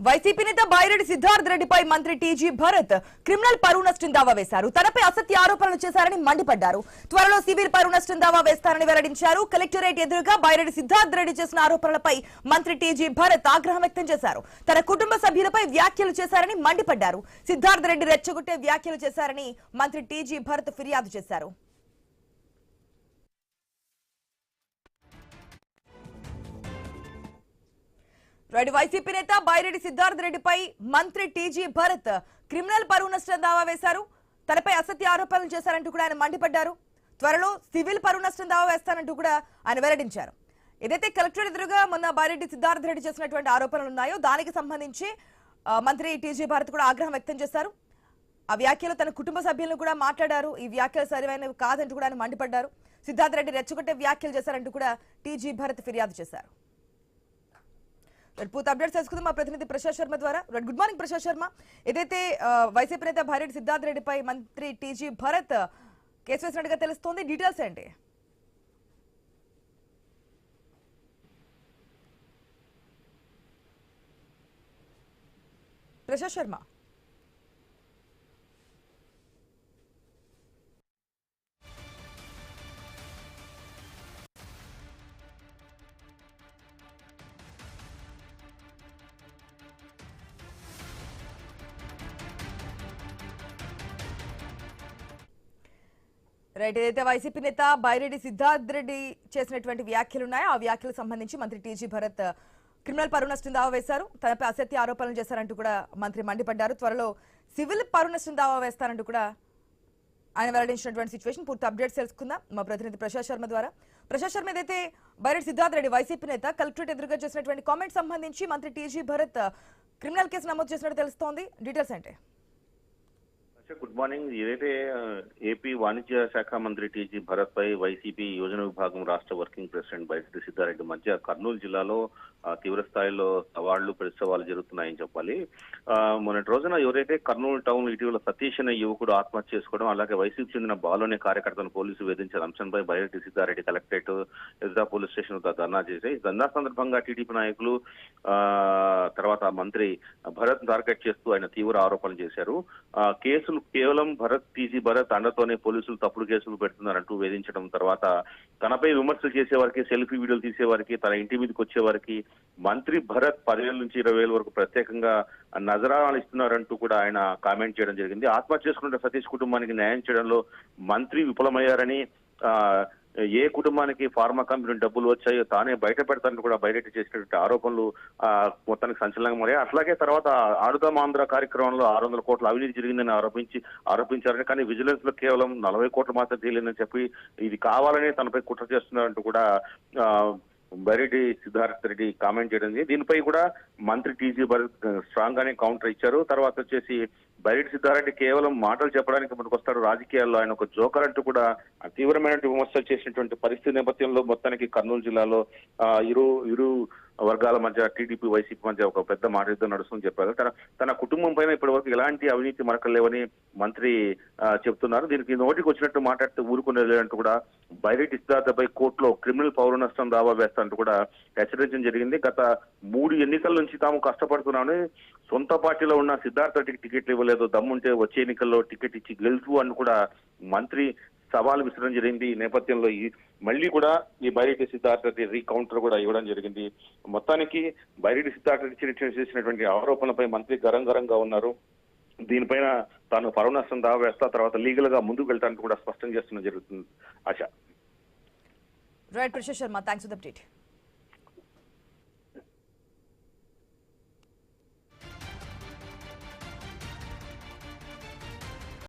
YCP నేత బైరెడ్డి సిద్ధార్థ్ రెడ్డిపై మంత్రి టీజీ భరత్ క్రిమినల్ పరువు నష్టం దావా వేశారు. తనపై అసత్య ఆరోపణలు చేశారని మండిపడ్డారు. త్వరలో సివిల్ పరువు నష్టం దావా వేస్తారని వెల్లడించారు. కలెక్టరేట్ ఎదురుగా బైరెడ్డి సిద్ధార్థ్ రెడ్డి చేసిన ఆరోపణలపై మంత్రి టీజీ భరత్ ఆగ్రహం వ్యక్తం చేశారు. తన కుటుంబ సభ్యులపై వ్యాఖ్యలు చేశారని మండిపడ్డారు. సిద్ధార్థ్ రెడ్డి రెచ్చగొట్టే వ్యాఖ్యలు చేశారని మంత్రి టీజీ భరత్ ఫిర్యాదు చేశారు. వైసీపీ నేత బైరెడ్డి సిద్ధార్థ్ రెడ్డిపై మంత్రి టీజీ భరత్ క్రిమినల్ పరువు నష్టం దావా వేశారు. తనపై అసత్య ఆరోపణలు చేశారంటూ కూడా ఆయన మండిపడ్డారు. త్వరలో సివిల్ పరువు నష్టం దావా వేస్తానంటూ కూడా ఆయన వెల్లడించారు. ఏదైతే కలెక్టరేట్ ఎదురుగా మొన్న బైరెడ్డి సిద్ధార్థ్ రెడ్డి చేసినటువంటి ఆరోపణలు ఉన్నాయో దానికి సంబంధించి మంత్రి టీజీ భరత్ కూడా ఆగ్రహం వ్యక్తం చేశారు. ఆ వ్యాఖ్యలు తన కుటుంబ సభ్యులను కూడా మాట్లాడారు. ఈ వ్యాఖ్యలు సరైనవి కాదంటూ కూడా ఆయన మండిపడ్డారు. సిద్ధార్థ్ రెడ్డి రెచ్చగొట్టే వ్యాఖ్యలు చేశారంటూ కూడా టీజీ భరత్ ఫిర్యాదు చేశారు. పూర్తి అప్డేట్స్ తెలుసుకుందాం మా ప్రతినిధి ప్రశాంత్ శర్మ ద్వారా. Good morning Prashant Sharma. ఏదైతే వైసీపీ నేత బైరెడ్డి సిద్ధార్థ్ రెడ్డిపై మంత్రి టీజీ భరత్ కేసు వేసినట్టుగా తెలుస్తోంది, డీటెయిల్స్ ఏంటి? ప్రశాంత్ శర్మ. రైట్, ఏదైతే వైసీపీ నేత బైరెడ్డి సిద్ధార్థ్ రెడ్డి చేసినటువంటి వ్యాఖ్యలు ఉన్నాయో ఆ వ్యాఖ్యలకు సంబంధించి మంత్రి టీజీ భరత్ క్రిమినల్ పరువు నష్టం దావా వేశారు. తనపై అసత్య ఆరోపణలు చేశారంటూ కూడా మంత్రి మండిపడ్డారు. త్వరలో సివిల్ పరువు నష్టం దావా వేస్తారంటూ కూడా ఆయన వెల్లడించినటువంటి సిచ్యువేషన్. పూర్తి అప్డేట్స్ తెలుసుకుందాం మా ప్రతినిధి ప్రశాంత్ శర్మ ద్వారా. ప్రశాంత్ శర్మ, ఏదైతే బైరెడ్డి సిద్ధార్థ్ రెడ్డి వైసీపీ నేత కలెక్టరేట్ ఎదురుగా చేసినటువంటి కామెంట్ సంబంధించి మంత్రి టీజీ భరత్ క్రిమినల్ కేసు నమోదు చేసినట్టు తెలుస్తోంది, డీటెయిల్స్ ఏంటి? Good morning. ఏదైతే ఏపీ వాణిజ్య శాఖ మంత్రి టీజీ భరత్ పై వైసీపీ యోజన విభాగం రాష్ట్ర వర్కింగ్ ప్రెసిడెంట్ బైరెడ్డి సిద్ధారెడ్డి మధ్య కర్నూలు జిల్లాలో తీవ్ర స్థాయిలో సవాళ్లు పరిశ్రవాలు జరుగుతున్నాయని చెప్పాలి. మొన్నటి రోజున ఎవరైతే కర్నూలు టౌన్ ఇటీవల సతీష్ అనే యువకుడు ఆత్మహత్య చేసుకోవడం, అలాగే వైసీపీ చెందిన బాలు అనే కార్యకర్తను పోలీసులు వేధించిన అంశంపై బైరెడ్డి సిద్ధారెడ్డి కలెక్టరేట్ ఎదురా పోలీస్ స్టేషన్ ధర్నా చేశాయి. ఈ ధర్నా సందర్భంగా టీడీపీ నాయకులు తర్వాత మంత్రి భరత్ టార్గెట్ చేస్తూ ఆయన తీవ్ర ఆరోపణలు చేశారు. కేసులు కేవలం టీజీ భరత్ అండతోనే పోలీసులు తప్పుడు కేసులు పెడుతున్నారంటూ వేధించడం, తర్వాత తనపై విమర్శలు చేసేవారికి, సెల్ఫీ వీడియోలు తీసేవారికి, తన ఇంటి మీదకి వచ్చేవారికి మంత్రి భరత్ 10,000 నుంచి 20,000 వరకు ప్రత్యేకంగా నజరానాలు ఇస్తున్నారంటూ కూడా ఆయన కామెంట్ చేయడం జరిగింది. ఆత్మహత్య చేసుకున్న సతీష్ కుటుంబానికి న్యాయం చేయడంలో మంత్రి విఫలమయ్యారని, ఏ కుటుంబానికి ఫార్మా కంపెనీ డబ్బులు వచ్చాయో తానే బయట పెడతానని కూడా బయట చేసినటువంటి ఆరోపణలు మొత్తానికి సంచలనంగా మారాయి. అట్లాగే తర్వాత ఆడుదాం ఆంధ్ర కార్యక్రమంలో 600 కోట్ల అవినీతి జరిగిందని ఆరోపించారని, కానీ విజిలెన్స్ లో కేవలం 40 కోట్లు మాత్రం తేలిందని చెప్పి ఇది కావాలని తనపై కుట్ర చేస్తున్నారంటూ కూడా బైరెడ్డి సిద్ధార్థ్ రెడ్డి కామెంట్ చేయడం. దీనిపై కూడా మంత్రి టీజీ భరత్ స్ట్రాంగ్ గానే కౌంటర్ ఇచ్చారు. తర్వాత వచ్చేసి బైరెడ్డి సిద్ధారెడ్డి కేవలం మాటలు చెప్పడానికి ముందుకొస్తాడు, రాజకీయాల్లో ఆయన ఒక జోకర్ అంటూ కూడా తీవ్రమైన విమర్శలు చేసినటువంటి పరిస్థితి నేపథ్యంలో మొత్తానికి కర్నూలు జిల్లాలో ఇరు వర్గాల మధ్య టీడీపీ వైసీపీ మధ్య ఒక పెద్ద మాట యుద్ధం నడుస్తుందని చెప్పారు. తన కుటుంబం పైన ఇప్పటి వరకు ఎలాంటి అవినీతి మరకలేవని మంత్రి చెప్తున్నారు. దీనికి నోటికి వచ్చినట్టు మాట్లాడితే ఊరుకునేదంటూ కూడా బైరెడ్డి సిద్ధార్థపై కోర్టులో క్రిమినల్ పౌర నష్టం దావా వేస్తానంటూ కూడా హెచ్చరించడం జరిగింది. గత 3 ఎన్నికల నుంచి తాము కష్టపడుతున్నామని, సొంత పార్టీలో ఉన్న సిద్ధార్థ రెడ్డికి టికెట్లు ఇవ్వలేదు, దమ్ముంటే వచ్చే ఎన్నికల్లో టికెట్ ఇచ్చి గెలుచు అని కూడా మంత్రి సవాల్ విసరడం జరిగింది. ఈ నేపథ్యంలో మళ్ళీ కూడా ఈ బైరెడ్డి సిద్ధార్థ రెడ్డి రీకౌంటర్ కూడా ఇవ్వడం జరిగింది. మొత్తానికి బైరెడ్డి సిద్ధార్థ రెడ్డి చేసినటువంటి ఆరోపణలపై మంత్రి గరంగా ఉన్నారు. దీనిపైన తాను పరువు నష్టం దావా వేస్తా, తర్వాత లీగల్ గా ముందుకు వెళ్తానికి కూడా స్పష్టం చేస్తున్న జరుగుతుంది. ఆశ. Right Prashant Sharma, thanks for the update.